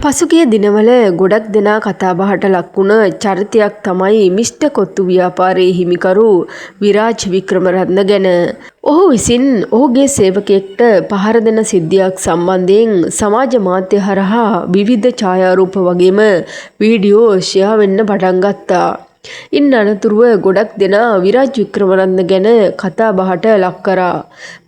පසුගිය දිනවල ගොඩක් දෙනා කතාබහට ලක්වුණ චරිතයක් තමයි මිස්ටර් කොත්තු ව්‍යාපාරයේ හිමිකරු විරාජ් වික්‍රමරත්න ගැන. ඔහු විසින් ඔහුගේ සේවකයෙක්ට පහර දෙන සිද්ධියක් සම්බන්ධයෙන් සමාජ මාධ්‍ය හරහා විවිධ ඡායාරූප වගේම වීඩියෝ ෂෙයා වෙන්න පටන් ගත්තා. ඉන් අනතුරුව ගොඩක් දෙනා විරාජ් වික්‍රමරත්න ගැන කතා බහට ලක් කරා.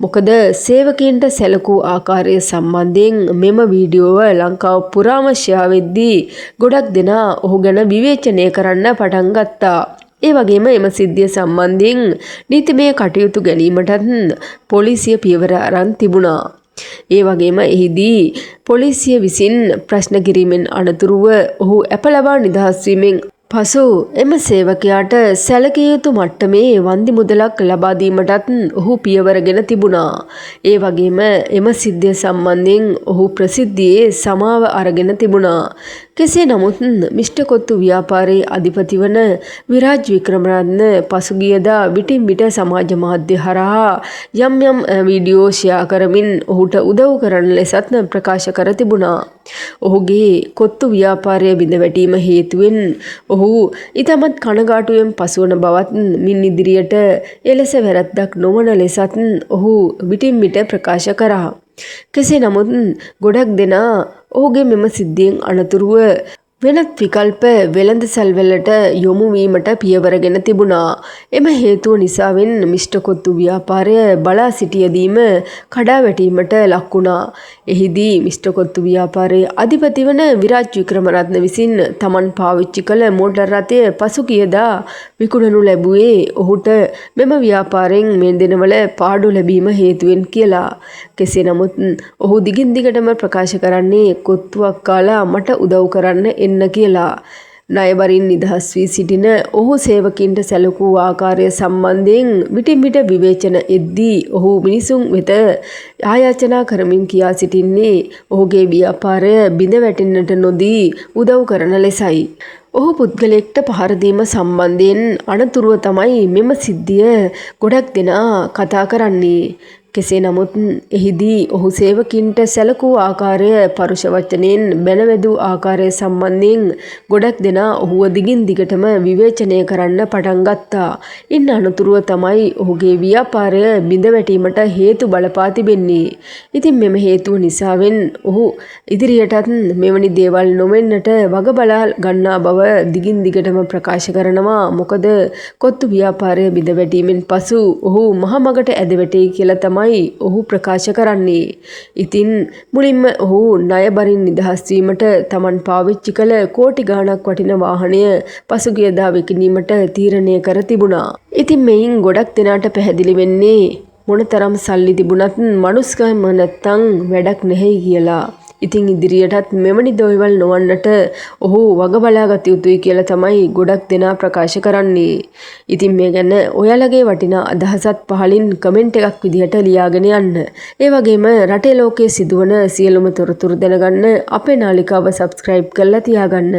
මොකද සේවකයන්ට සැලකූ ආකාරය සම්බන්ධයෙන් මෙම වීඩියෝව ලංකාව පුරාම ෂෙයා වෙද්දී ගොඩක් දෙනා ඔහු ගැන විවේචනය කරන්න පටන් ගත්තා. ඒ වගේම එම සිද්ධිය සම්බන්ධයෙන් නීතිමය කටයුතු ගැනීමටත් පොලිසිය පියවර අරන් තිබුණා. ඒ වගේම එහිදී පොලිසිය විසින් ප්‍රශ්න කිරීමෙන් අනතුරුව ඔහු අප ලබා නිදහස් වීමෙන් පසු එම සේවකයාට සැලකිය යුතු මට්ටමේ වන්දි මුදලක් ලබා දීමටත් ඔහු පියවරගෙන තිබුණා. ඒ වගේම එම සිද්ධිය සම්බන්ධයෙන් ඔහු ප්‍රසිද්ධියේ සමාව අරගෙන තිබුණා. කෙසේ නමුත් මිස්ටර් කොත්තු ව්‍යාපාරයේ අධිපති වන විරාජ් වික්‍රමරත්න පසුගියදා විටින් විට සමාජ මාධ්‍ය හරහා යම් වීඩියෝ ෂෙයා කරමින් ඔහුට උදව් කරන ලෙසත් ප්‍රකාශ කර තිබුණා. ඔහුගේ කොත්තු ව්‍යාපාරය බිඳ වැටීම හේතුවෙන් ඔහු ඉතාමත් කනගාටුවෙන් පසුවන බවත් මින් ඉදිරියට එලෙස වැරැද්දක් නොවන ලෙසත් ඔහු විටින් විට ප්‍රකාශ කරා. කෙසේ නමුත් ගොඩක් දෙනා ඔහුගේ මෙම සිද්ධියෙන් අනතුරුව වෙනත් විකල්ප වෙළඳසැල්වලට යොමු වීමට පියවරගෙන තිබුණා. එම හේතුව නිසාවෙන් මිස්ටර් කොත්තු ව්‍යාපාරය බලා සිටියදීම කඩා වැටීමට ලක් වුණා. එහිදී මිස්ටර් කොත්තු ව්‍යාපාරයේ අධිපති වන විරාජ් වික්‍රමරත්න විසින් තමන් පාවිච්චි කළ මෝටර් රථය පසුගියදා විකුණනු ලැබුවේ ඔහුට මෙම ව්‍යාපාරයෙන් මේ දිනවල පාඩු ලැබීම හේතුවෙන් කියලා. කෙසේ නමුත් ඔහු දිගින් දිගටම ප්‍රකාශ කරන්නේ කොත්තුවක් කාලා මට උදව් කරන්න එන්න කියලා. ණයබරින් නිදහස් වී සිටින ඔහු සේවකින්ට සැලකූ ආකාරය සම්බන්ධයෙන් විටින් විට විවේචන එද්දී ඔහු මිනිසුන් වෙත ආයාචනා කරමින් කියා සිටින්නේ ඔහුගේ ව්‍යාපාරය බිඳ වැටෙන්නට නොදී උදව් කරන ලෙසයි. ඔහු පුද්ගලයෙක්ට පහර දීම සම්බන්ධයෙන් අනතුරුව තමයි මෙම සිද්ධිය ගොඩක් දෙනා කතා කරන්නේ. කෙසේ නමුත් එහිදී ඔහු සේවකින්ට සැලකූ ආකාරය පරුෂ වචනයෙන් බැනවැදූ ආකාරය සම්බන්ධයෙන් ගොඩක් දෙනා ඔහුව දිගින් දිගටම විවේචනය කරන්න පටන් ගත්තා. ඉන් අනතුරුව තමයි ඔහුගේ ව්‍යාපාරය බිඳ වැටීමට හේතු බලපා තිබෙන්නේ. ඉතින් මෙම හේතුව නිසාවෙන් ඔහු ඉදිරියටත් මෙවැනි දේවල් නොවෙන්නට වග බලා ගන්නා බව දිගින් දිගටම ප්‍රකාශ කරනවා. මොකද කොත්තු ව්‍යාපාරය බිඳ වැටීමෙන් පසු ඔහු මහමගට ඇද වැටේ කියලා තමයි ඔහු ප්‍රකාශ කරන්නේ. ඉතින් මුලින්ම ඔහු ණයබරින් නිදහස් වීමට තමන් පාවිච්චි කළ කෝටි ගාණක් වටින වාහනය පසුගියදා විකිණීමට තීරණය කර තිබුණා. ඉතින් මෙයින් ගොඩක් දෙනාට පැහැදිලි වෙන්නේ මොනතරම් සල්ලි තිබුණත් මනුස්සකම නැත්තම් වැඩක් නැහැ කියලා. ඉතින් ඉදිරියටත් මෙවැනි දේවල් නොවන්නට ඔහු වග බලාගත යුතුයි කියලා තමයි ගොඩක් දෙනා ප්‍රකාශ කරන්නේ. ඉතින් මේ ගැන ඔයාලගේ වටිනා අදහසත් පහලින් කමෙන්ට් එකක් විදිහට ලියාගෙන යන්න. ඒ වගේම රටේ ලෝකයේ සිදුවන සියලුම තොරතුරු දැනගන්න අපේ නාලිකාව සබ්ස්ක්‍රයිබ් කරලා තියාගන්න.